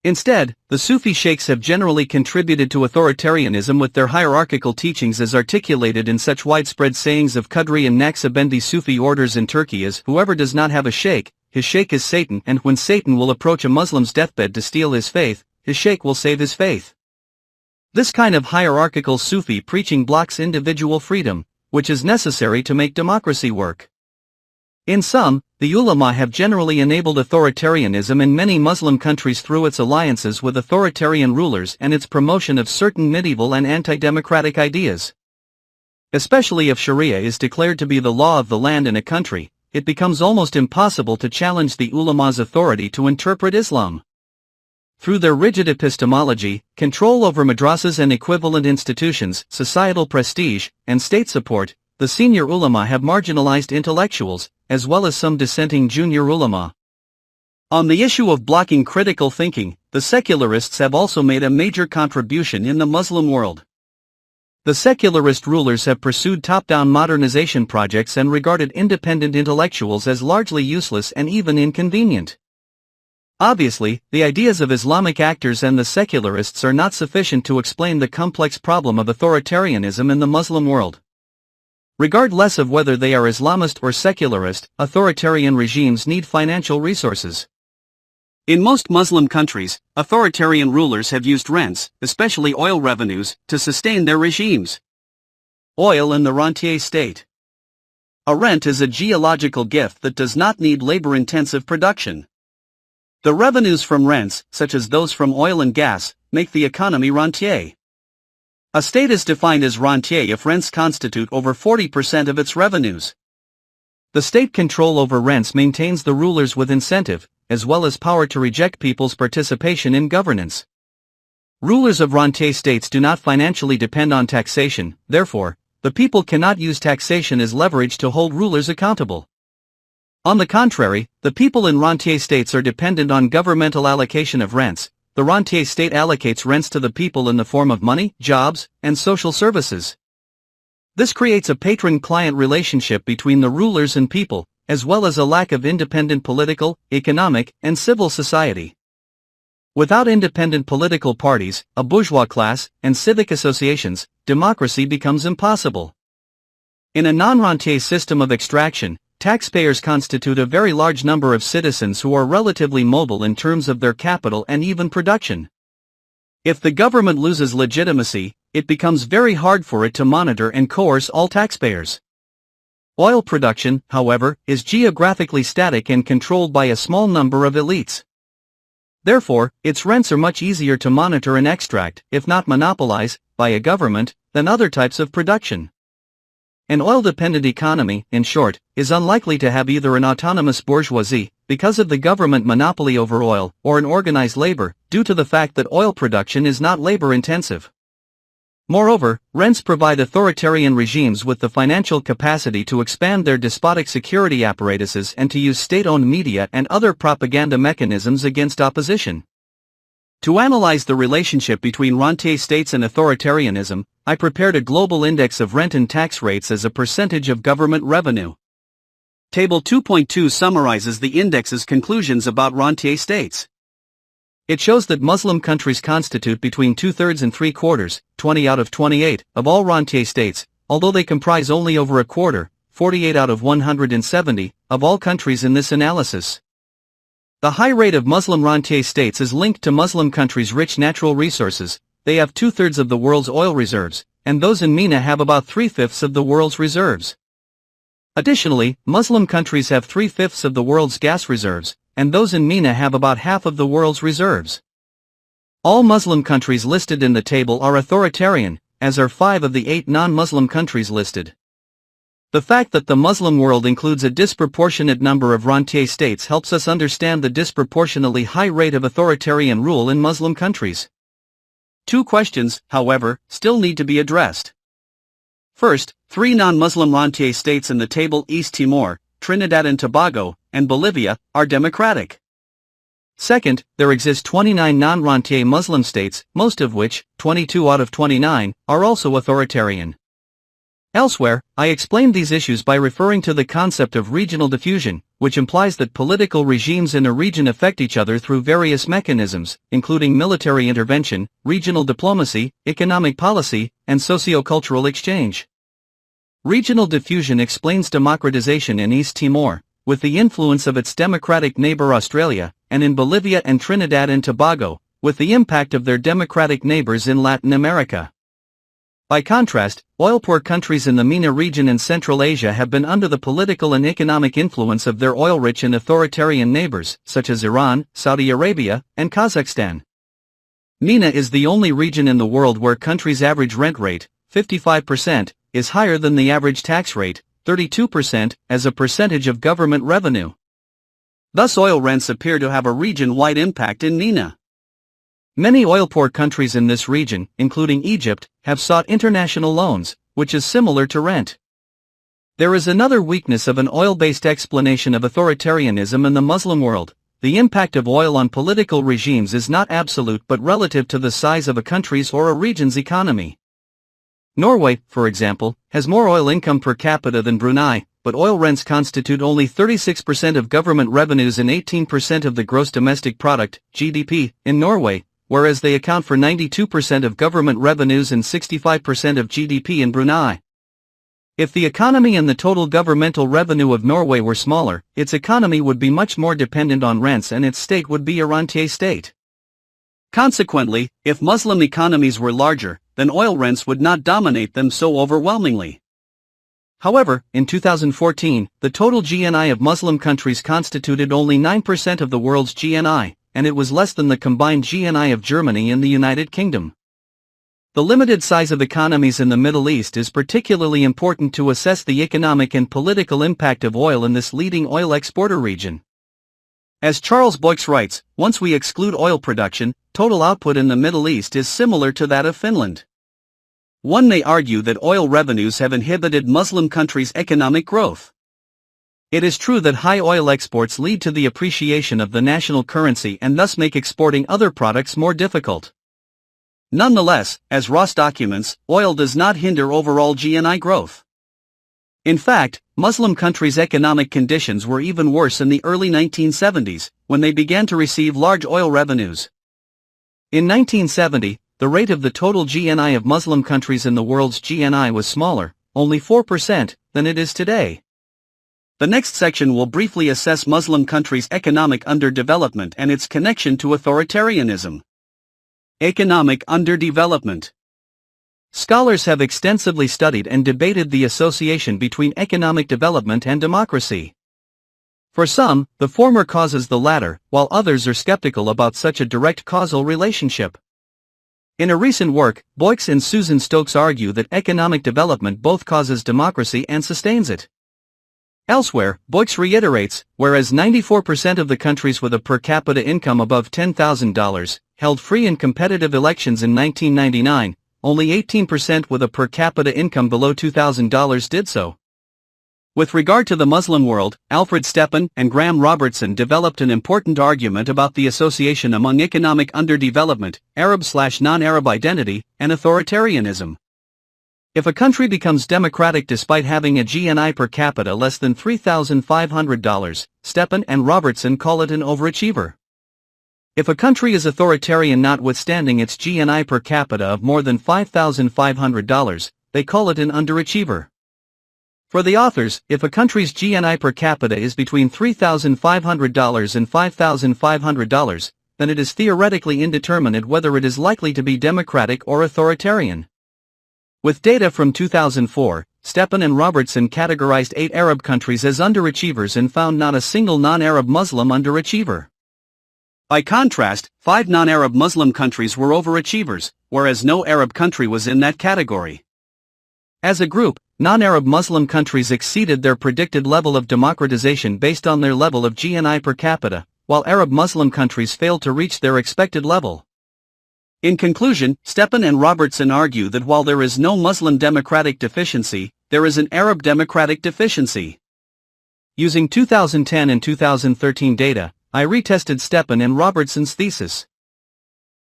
Instead, the Sufi sheikhs have generally contributed to authoritarianism with their hierarchical teachings as articulated in such widespread sayings of Qadri and Naqshbandi Sufi orders in Turkey as, whoever does not have a sheikh, his sheikh is Satan, and when Satan will approach a Muslim's deathbed to steal his faith, his sheikh will save his faith. This kind of hierarchical Sufi preaching blocks individual freedom, which is necessary to make democracy work. In sum, the ulama have generally enabled authoritarianism in many Muslim countries through its alliances with authoritarian rulers and its promotion of certain medieval and anti-democratic ideas. Especially if Sharia is declared to be the law of the land in a country, it becomes almost impossible to challenge the ulama's authority to interpret Islam. Through their rigid epistemology, control over madrasas and equivalent institutions, societal prestige, and state support, the senior ulama have marginalized intellectuals, as well as some dissenting junior ulama. On the issue of blocking critical thinking, the secularists have also made a major contribution in the Muslim world. The secularist rulers have pursued top-down modernization projects and regarded independent intellectuals as largely useless and even inconvenient. Obviously, the ideas of Islamic actors and the secularists are not sufficient to explain the complex problem of authoritarianism in the Muslim world. Regardless of whether they are Islamist or secularist, authoritarian regimes need financial resources. In most Muslim countries, authoritarian rulers have used rents, especially oil revenues, to sustain their regimes. Oil and the rentier state. A rent is a geological gift that does not need labor-intensive production. The revenues from rents, such as those from oil and gas, make the economy rentier. A state is defined as rentier if rents constitute over 40% of its revenues. The state control over rents maintains the rulers with incentive, as well as power to reject people's participation in governance. Rulers of rentier states do not financially depend on taxation, therefore, the people cannot use taxation as leverage to hold rulers accountable. On the contrary, the people in rentier states are dependent on governmental allocation of rents. The rentier state allocates rents to the people in the form of money, jobs, and social services. This creates a patron-client relationship between the rulers and people, as well as a lack of independent political, economic, and civil society. Without independent political parties, a bourgeois class, and civic associations, democracy becomes impossible. In a non-rentier system of extraction, taxpayers constitute a very large number of citizens who are relatively mobile in terms of their capital and even production. If the government loses legitimacy, it becomes very hard for it to monitor and coerce all taxpayers. Oil production, however, is geographically static and controlled by a small number of elites. Therefore, its rents are much easier to monitor and extract, if not monopolize, by a government, than other types of production. An oil-dependent economy, in short, is unlikely to have either an autonomous bourgeoisie, because of the government monopoly over oil, or an organized labor, due to the fact that oil production is not labor-intensive. Moreover, rents provide authoritarian regimes with the financial capacity to expand their despotic security apparatuses and to use state-owned media and other propaganda mechanisms against opposition. To analyze the relationship between rentier states and authoritarianism, I prepared a global index of rent and tax rates as a percentage of government revenue. Table 2.2 summarizes the index's conclusions about rentier states. It shows that Muslim countries constitute between 2/3 and 3/4, 20 out of 28, of all rentier states, although they comprise only over a quarter, 48 out of 170, of all countries in this analysis. The high rate of Muslim rentier states is linked to Muslim countries' rich natural resources. They have 2/3 of the world's oil reserves, and those in MENA have about 3/5 of the world's reserves. Additionally, Muslim countries have 3/5 of the world's gas reserves, and those in MENA have about half of the world's reserves. All Muslim countries listed in the table are authoritarian, as are 5 of the 8 non-Muslim countries listed. The fact that the Muslim world includes a disproportionate number of rentier states helps us understand the disproportionately high rate of authoritarian rule in Muslim countries. 2 questions, however, still need to be addressed. First, 3 non-Muslim rentier states in the table, East Timor, Trinidad and Tobago, and Bolivia, are democratic. Second, there exist 29 non-rentier Muslim states, most of which, 22 out of 29, are also authoritarian. Elsewhere, I explained these issues by referring to the concept of regional diffusion, which implies that political regimes in a region affect each other through various mechanisms, including military intervention, regional diplomacy, economic policy, and socio-cultural exchange. Regional diffusion explains democratization in East Timor, with the influence of its democratic neighbor Australia, and in Bolivia and Trinidad and Tobago, with the impact of their democratic neighbors in Latin America. By contrast, oil-poor countries in the MENA region and Central Asia have been under the political and economic influence of their oil-rich and authoritarian neighbors, such as Iran, Saudi Arabia, and Kazakhstan. MENA is the only region in the world where countries' average rent rate, 55%, is higher than the average tax rate, 32%, as a percentage of government revenue. Thus oil rents appear to have a region-wide impact in MENA. Many oil-poor countries in this region, including Egypt, have sought international loans, which is similar to rent. There is another weakness of an oil-based explanation of authoritarianism in the Muslim world. The impact of oil on political regimes is not absolute but relative to the size of a country's or a region's economy. Norway, for example, has more oil income per capita than Brunei, but oil rents constitute only 36% of government revenues and 18% of the gross domestic product, GDP, in Norway, whereas they account for 92% of government revenues and 65% of GDP in Brunei. If the economy and the total governmental revenue of Norway were smaller, its economy would be much more dependent on rents and its state would be a rentier state. Consequently, if Muslim economies were larger, then oil rents would not dominate them so overwhelmingly. However, in 2014, the total GNI of Muslim countries constituted only 9% of the world's GNI, and it was less than the combined GNI of Germany and the United Kingdom. The limited size of economies in the Middle East is particularly important to assess the economic and political impact of oil in this leading oil exporter region. As Charles Boyks writes, once we exclude oil production, total output in the Middle East is similar to that of Finland. One may argue that oil revenues have inhibited Muslim countries' economic growth. It is true that high oil exports lead to the appreciation of the national currency and thus make exporting other products more difficult. Nonetheless, as Ross documents, oil does not hinder overall GNI growth. In fact, Muslim countries' economic conditions were even worse in the early 1970s, when they began to receive large oil revenues. In 1970, the rate of the total GNI of Muslim countries in the world's GNI was smaller, only 4%, than it is today. The next section will briefly assess Muslim countries' economic underdevelopment and its connection to authoritarianism. Economic underdevelopment. Scholars have extensively studied and debated the association between economic development and democracy. For some, the former causes the latter, while others are skeptical about such a direct causal relationship. In a recent work, Boyks and Susan Stokes argue that economic development both causes democracy and sustains it. Elsewhere, Boyks reiterates, whereas 94% of the countries with a per capita income above $10,000 held free and competitive elections in 1999, only 18% with a per capita income below $2,000 did so. With regard to the Muslim world, Alfred Stepan and Graham Robertson developed an important argument about the association among economic underdevelopment, Arab/non-Arab identity, and authoritarianism. If a country becomes democratic despite having a GNI per capita less than $3,500, Stepan and Robertson call it an overachiever. If a country is authoritarian notwithstanding its GNI per capita of more than $5,500, they call it an underachiever. For the authors, if a country's GNI per capita is between $3,500 and $5,500, then it is theoretically indeterminate whether it is likely to be democratic or authoritarian. With data from 2004, Stepan and Robertson categorized 8 Arab countries as underachievers and found not a single non-Arab Muslim underachiever. By contrast, 5 non-Arab Muslim countries were overachievers, whereas no Arab country was in that category. As a group, non-Arab Muslim countries exceeded their predicted level of democratization based on their level of GNI per capita, while Arab Muslim countries failed to reach their expected level. In conclusion, Stepan and Robertson argue that while there is no Muslim democratic deficiency, there is an Arab democratic deficiency. Using 2010 and 2013 data, I retested Stepan and Robertson's thesis.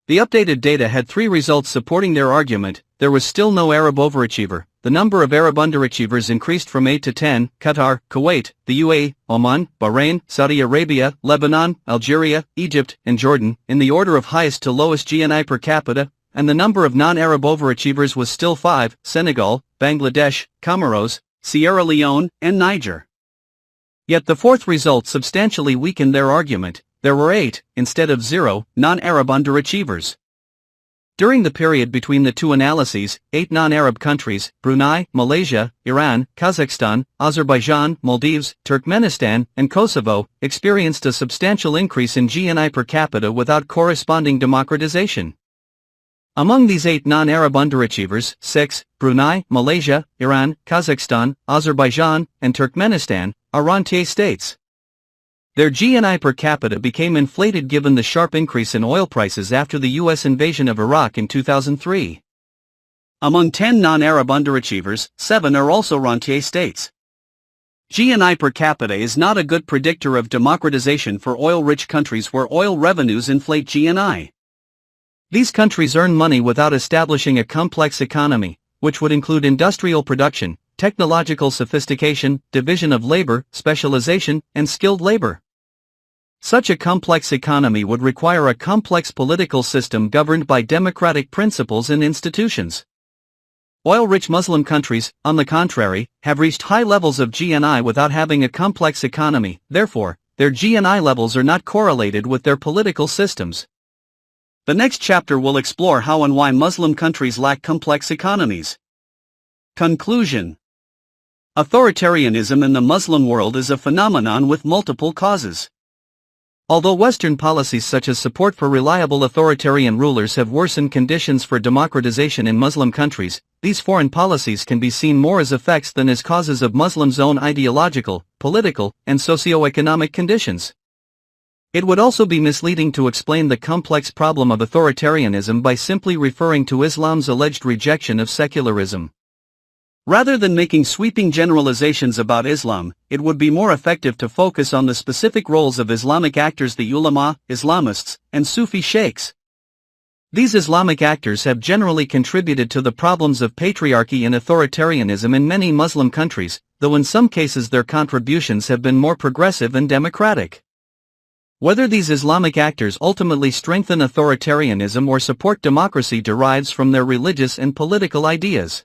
The updated data had 3 results supporting their argument: there was still no Arab overachiever, the number of Arab underachievers increased from 8 to 10, Qatar, Kuwait, the UAE, Oman, Bahrain, Saudi Arabia, Lebanon, Algeria, Egypt, and Jordan, in the order of highest to lowest GNI per capita, and the number of non-Arab overachievers was still 5, Senegal, Bangladesh, Comoros, Sierra Leone, and Niger. Yet the 4th result substantially weakened their argument: there were 8, instead of 0, non-Arab underachievers. During the period between the 2 analyses, 8 non-Arab countries, Brunei, Malaysia, Iran, Kazakhstan, Azerbaijan, Maldives, Turkmenistan, and Kosovo, experienced a substantial increase in GNI per capita without corresponding democratization. Among these 8 non-Arab underachievers, 6, Brunei, Malaysia, Iran, Kazakhstan, Azerbaijan, and Turkmenistan, are rentier states. Their GNI per capita became inflated given the sharp increase in oil prices after the U.S. invasion of Iraq in 2003. Among 10 non-Arab underachievers, 7 are also rentier states. GNI per capita is not a good predictor of democratization for oil-rich countries where oil revenues inflate GNI. These countries earn money without establishing a complex economy, which would include industrial production, technological sophistication, division of labor, specialization, and skilled labor. Such a complex economy would require a complex political system governed by democratic principles and institutions. Oil-rich Muslim countries, on the contrary, have reached high levels of GNI without having a complex economy, therefore, their GNI levels are not correlated with their political systems. The next chapter will explore how and why Muslim countries lack complex economies. Conclusion. Authoritarianism in the Muslim world is a phenomenon with multiple causes. Although Western policies such as support for reliable authoritarian rulers have worsened conditions for democratization in Muslim countries, these foreign policies can be seen more as effects than as causes of Muslims' own ideological, political, and socio-economic conditions. It would also be misleading to explain the complex problem of authoritarianism by simply referring to Islam's alleged rejection of secularism. Rather than making sweeping generalizations about Islam, it would be more effective to focus on the specific roles of Islamic actors, the ulama, Islamists, and Sufi sheikhs. These Islamic actors have generally contributed to the problems of patriarchy and authoritarianism in many Muslim countries, though in some cases their contributions have been more progressive and democratic. Whether these Islamic actors ultimately strengthen authoritarianism or support democracy derives from their religious and political ideas.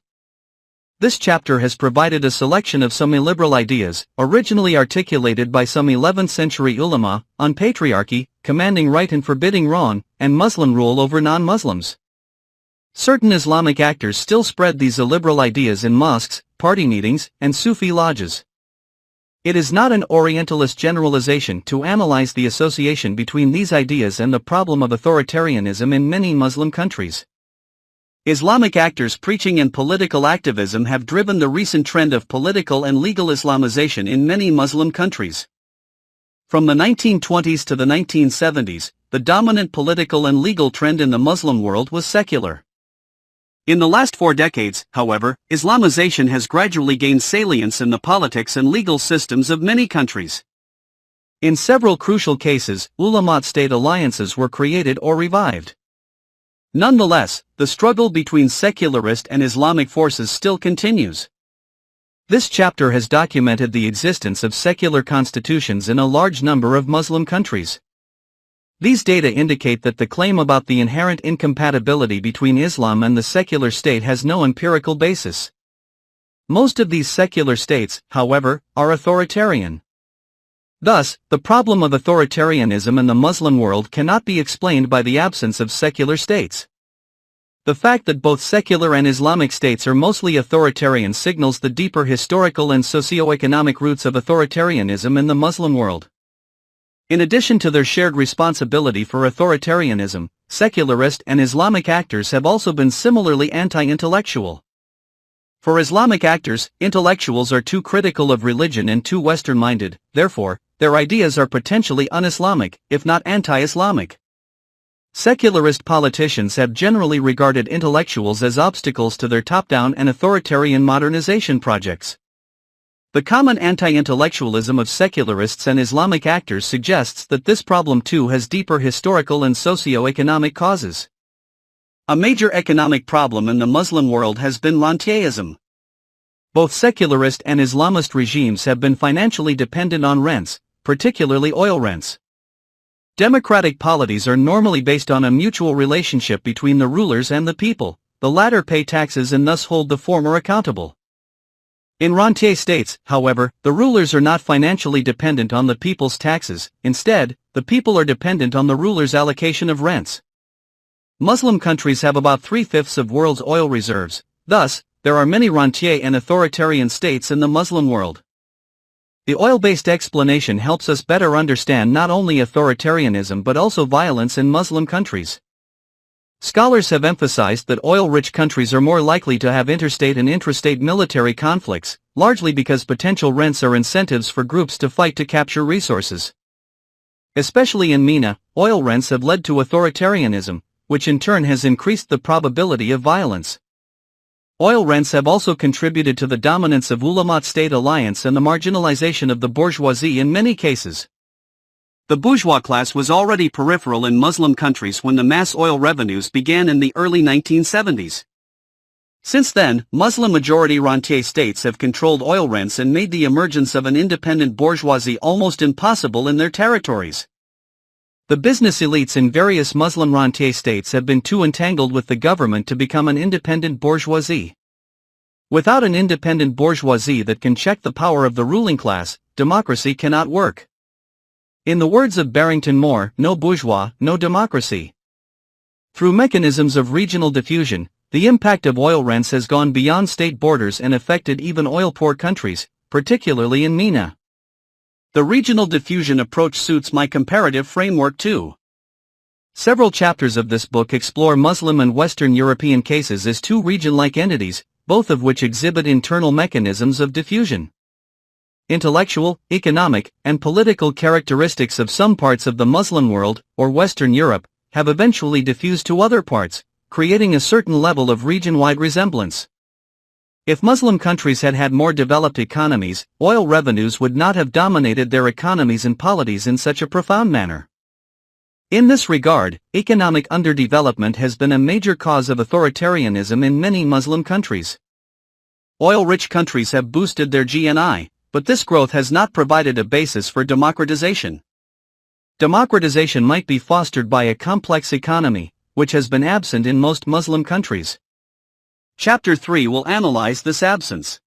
This chapter has provided a selection of some illiberal ideas, originally articulated by some 11th century ulama, on patriarchy, commanding right and forbidding wrong, and Muslim rule over non-Muslims. Certain Islamic actors still spread these illiberal ideas in mosques, party meetings, and Sufi lodges. It is not an Orientalist generalization to analyze the association between these ideas and the problem of authoritarianism in many Muslim countries. Islamic actors preaching and political activism have driven the recent trend of political and legal Islamization in many Muslim countries. From the 1920s to the 1970s, the dominant political and legal trend in the Muslim world was secular. In the last 4 decades, however, Islamization has gradually gained salience in the politics and legal systems of many countries. In several crucial cases, ulama-state alliances were created or revived. Nonetheless, the struggle between secularist and Islamic forces still continues. This chapter has documented the existence of secular constitutions in a large number of Muslim countries. These data indicate that the claim about the inherent incompatibility between Islam and the secular state has no empirical basis. Most of these secular states, however, are authoritarian. Thus, the problem of authoritarianism in the Muslim world cannot be explained by the absence of secular states. The fact that both secular and Islamic states are mostly authoritarian signals the deeper historical and socio-economic roots of authoritarianism in the Muslim world. In addition to their shared responsibility for authoritarianism, secularist and Islamic actors have also been similarly anti-intellectual. For Islamic actors, intellectuals are too critical of religion and too Western-minded, therefore, their ideas are potentially un-Islamic, if not anti-Islamic. Secularist politicians have generally regarded intellectuals as obstacles to their top-down and authoritarian modernization projects. The common anti-intellectualism of secularists and Islamic actors suggests that this problem too has deeper historical and socio-economic causes. A major economic problem in the Muslim world has been rentierism. Both secularist and Islamist regimes have been financially dependent on rents, particularly oil rents. Democratic polities are normally based on a mutual relationship between the rulers and the people. The latter pay taxes and thus hold the former accountable. In rentier states, however, the rulers are not financially dependent on the people's taxes. Instead, the people are dependent on the ruler's allocation of rents. Muslim countries have about 3/5 of world's oil reserves. Thus, there are many rentier and authoritarian states in the Muslim world. The oil-based explanation helps us better understand not only authoritarianism but also violence in Muslim countries. Scholars have emphasized that oil-rich countries are more likely to have interstate and intrastate military conflicts, largely because potential rents are incentives for groups to fight to capture resources. Especially in MENA, oil rents have led to authoritarianism, which in turn has increased the probability of violence. Oil rents have also contributed to the dominance of ulama-state alliance and the marginalization of the bourgeoisie in many cases. The bourgeois class was already peripheral in Muslim countries when the mass oil revenues began in the early 1970s. Since then, Muslim-majority rentier states have controlled oil rents and made the emergence of an independent bourgeoisie almost impossible in their territories. The business elites in various Muslim rentier states have been too entangled with the government to become an independent bourgeoisie. Without an independent bourgeoisie that can check the power of the ruling class, democracy cannot work. In the words of Barrington Moore, no bourgeois, no democracy. Through mechanisms of regional diffusion, the impact of oil rents has gone beyond state borders and affected even oil-poor countries, particularly in MENA. The regional diffusion approach suits my comparative framework too. Several chapters of this book explore Muslim and Western European cases as two region-like entities, both of which exhibit internal mechanisms of diffusion. Intellectual, economic, and political characteristics of some parts of the Muslim world, or Western Europe, have eventually diffused to other parts, creating a certain level of region-wide resemblance. If Muslim countries had had more developed economies, oil revenues would not have dominated their economies and polities in such a profound manner. In this regard, economic underdevelopment has been a major cause of authoritarianism in many Muslim countries. Oil-rich countries have boosted their GNI, but this growth has not provided a basis for democratization. Democratization might be fostered by a complex economy, which has been absent in most Muslim countries. Chapter 3 will analyze this absence.